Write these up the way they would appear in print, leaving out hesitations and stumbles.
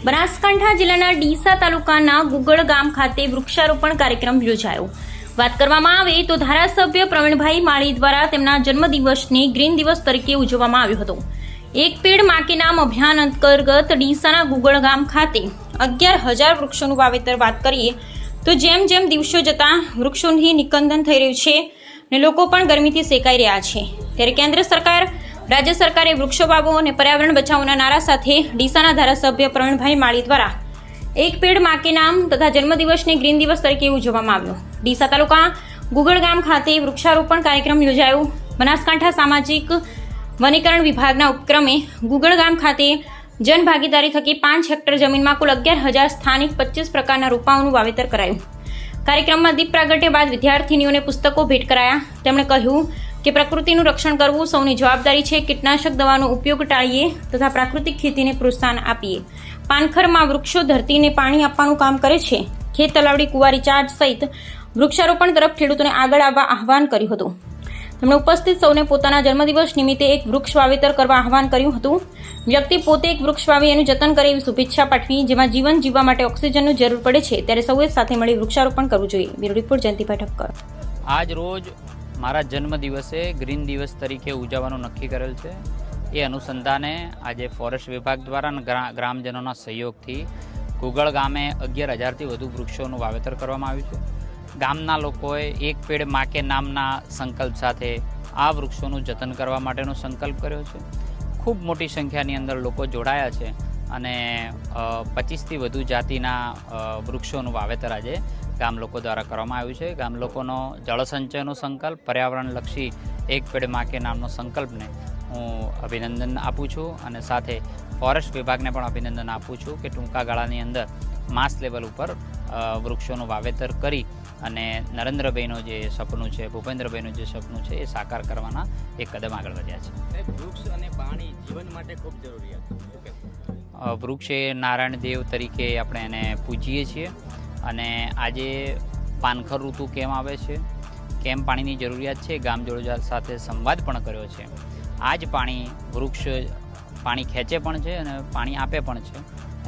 બનાસકાંઠા જિલ્લાના ડીસા તાલુકાના ગુગળ ગામ ખાતે વૃક્ષારોપણ કાર્યક્રમ યોજાયો। વાત કરવામાં આવે તો ધારાસભ્ય પ્રવીણભાઈ માળી દ્વારા તેમના જન્મદિવસને ગ્રીન દિવસ તરીકે ઉજવવામાં આવ્યો હતો। એક પેડ માં કે નામ અભિયાન અંતર્ગત ડીસાના ગુગળ ગામ ખાતે 11,000 વૃક્ષોનું વાવેતર વાત કરીએ તો જેમ જેમ દિવસો જતા વૃક્ષોની નિકંદન થઈ રહ્યું છે અને લોકો પણ ગરમીથી સેકાઈ રહ્યા છે, ત્યારે કેન્દ્ર સરકાર રાજ્ય સરકારે વૃક્ષો વાવો અને પર્યાવરણ બચાવોના નારા સાથે ડીસાના ધારાસભ્ય પ્રવીણભાઈ માળી દ્વારા એક પેડ માં કે નામ તથા જન્મદિવસને ગ્રીન દિવસ તરીકે ઉજવવામાં આવ્યો। ડીસા તાલુકા ગુગળ ગામ ખાતે વૃક્ષારોપણ કાર્યક્રમ યોજાયો। બનાસકાંઠા સામાજિક વનીકરણ વિભાગના ઉપક્રમે ગુગળ ગામ ખાતે જનભાગીદારી થકી 5 હેક્ટર જમીનમાં કુલ 11,000 સ્થાનિક 25 પ્રકારના રોપાઓનું વાવેતર કરાયું। કાર્યક્રમમાં દીપ પ્રાગટ્ય બાદ વિદ્યાર્થીનીઓને પુસ્તકો ભેટ કરાયા। તેમણે કહ્યું કે પ્રકૃતિનું રક્ષણ કરવું સૌની જવાબદારી છે। કીટનાશક દવાનો ઉપયોગ ટાળીએ તથા પ્રાકૃતિક ખેતીને પ્રોત્સાહન આપીએ। પાનખરમાં વૃક્ષો ધરતીને પાણી આપવાનું કામ કરે છે। ખેત તલાવડી કુવા રિચાર્જ સહિત વૃક્ષારોપણ તરફ ખેડૂતોને આગળ આવવા આહવાન કર્યું હતું। તેમણે ઉપસ્થિત સૌને પોતાના જન્મદિવસ નિમિત્તે એક વૃક્ષ વાવેતર કરવા આહવાન કર્યું હતું। વ્યક્તિ પોતે એક વૃક્ષ વાવી એનું જતન કરે એવી શુભેચ્છા પાઠવી। જેમાં જીવન જીવવા માટે ઓક્સિજનની જરૂર પડે છે ત્યારે સૌએ સાથે મળી વૃક્ષારોપણ કરવું જોઈએ। Bureau report Jayantibhai Thakkar. આજ રોજ મારા જન્મદિવસે ગ્રીન દિવસ તરીકે ઉજવવાનું નક્કી કરેલ છે। એ અનુસંધાને આજે ફોરેસ્ટ વિભાગ દ્વારા અને ગ્રામજનોના સહયોગથી ગુગળ ગામે 11,000થી વધુ વૃક્ષોનું વાવેતર કરવામાં આવ્યું છે। ગામના લોકોએ એક પેડ માં કે નામના સંકલ્પ સાથે આ વૃક્ષોનું જતન કરવા માટેનો સંકલ્પ કર્યો છે। ખૂબ મોટી સંખ્યાની અંદર લોકો જોડાયા છે અને 25થી વધુ જાતિના વૃક્ષોનું વાવેતર આજે ગામ લોકો દ્વારા કરવામાં આવ્યું છે। ગામ લોકોનો જળસંચયનો સંકલ્પ, પર્યાવરણલક્ષી એક પેડ માં કે નામનો સંકલ્પને હું અભિનંદન આપું છું અને સાથે ફોરેસ્ટ વિભાગને પણ અભિનંદન આપું છું કે ટૂંકા ગાળાની અંદર માસ લેવલ ઉપર વૃક્ષોનું વાવેતર કરી અને નરેન્દ્રભાઈનું જે સપનું છે, ભૂપેન્દ્રભાઈનું જે સપનું છે એ સાકાર કરવાના એક કદમ આગળ વધ્યા છે। વૃક્ષ અને પાણી જીવન માટે ખૂબ જરૂરિયાત છે। વૃક્ષ એ નારાયણ દેવ તરીકે આપણે એને પૂજીએ છીએ અને આજે પાનખર ઋતુ કેમ આવે છે, કેમ પાણીની જરૂરિયાત છે, ગામજનો સાથે સંવાદ પણ કર્યો છે। આ જ પાણી વૃક્ષ પાણી ખેંચે પણ છે અને પાણી આપે પણ છે।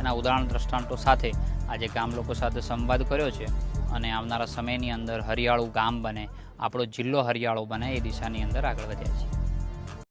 એના ઉદાહરણ દ્રષ્ટાંતો સાથે આજે ગામ લોકો સાથે સંવાદ કર્યો છે અને આવનારા સમયની અંદર હરિયાળું ગામ બને, આપણો જિલ્લો હરિયાળો બને એ દિશાની અંદર આગળ વધ્યા છે।